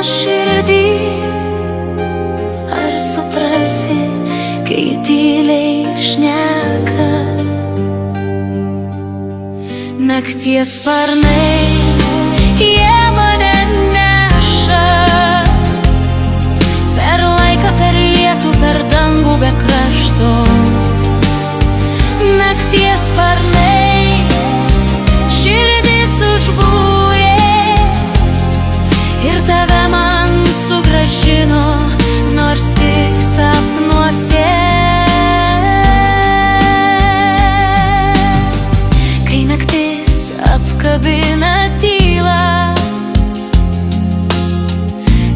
širdį, ar suprasi, kai tyliai šneka? Nakties sparnai, jie mane neša per laiką, per lietų, per dangų be krašto. Nakties sparnai, širdis užbūrė ir tave man sugrąžino, nors tik sapnuose. Kai naktis apkabina tylą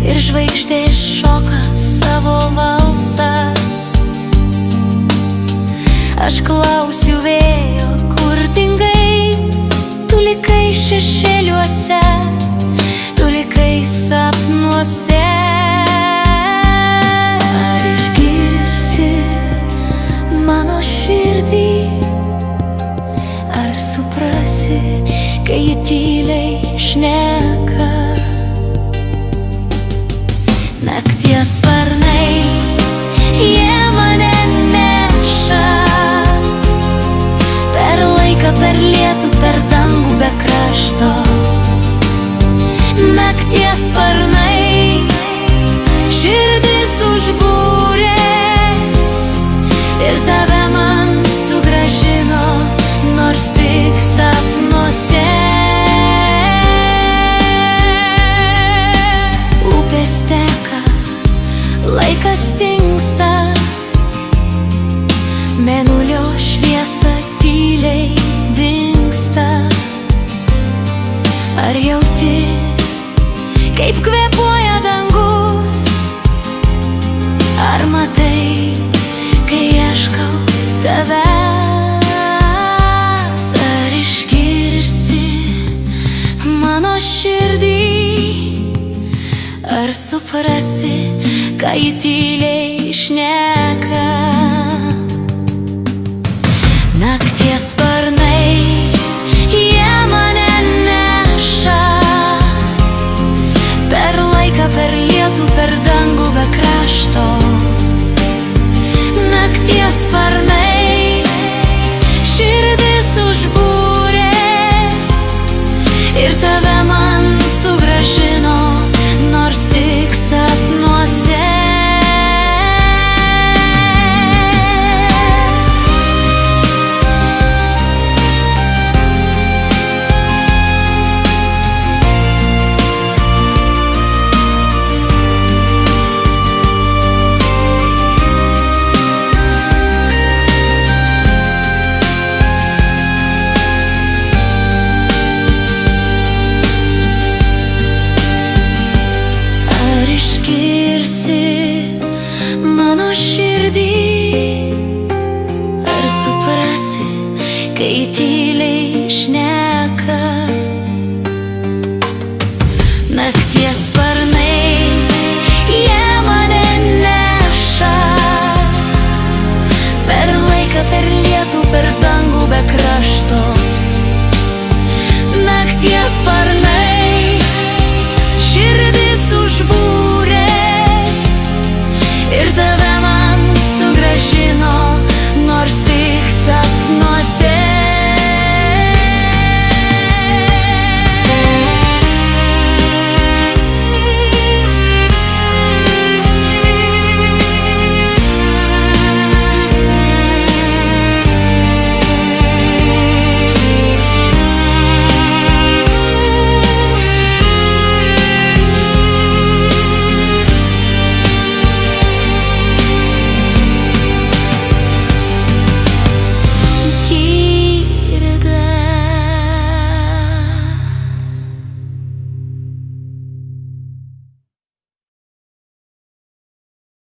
ir žvaigždės šoka savo valsą, aš klausiu vėjo, kur dingai. Tu likai šešėliuose, tu likai sapnuose. Ar išgirsi mano širdį, ar suprasi, kai ji tyliai šneka? Nakties sparnai, jie mane neša per laiką, per lietų, per dangų be krašto. Nakties sparnai, širdis užbūrė ir tave man sugrąžino, nors tik sapnuose. Upės teka, laikas dingsta, mėnulio šviesa tyliai dingsta. Ar jauti, kaip kvėpuoja dangus? Ar matai, kai ieškau tavęs? Ar išgirsi mano širdį, ar suprasi, ką ji tyliai šneka? Nakties sparnai, jie mane neša per laiką, per lietų, per dangų be krašto. Nakties sparnai, širdis užbūrė ir tave man sugrąžino, nors tik sapnuose. Mano širdį, ar suprasi, kai tyliai šneka? Nakties sparnai, jie mane neša per laiką, per lietų, per dangų be krašto. Nakties sparnai, širdis užbūrė ir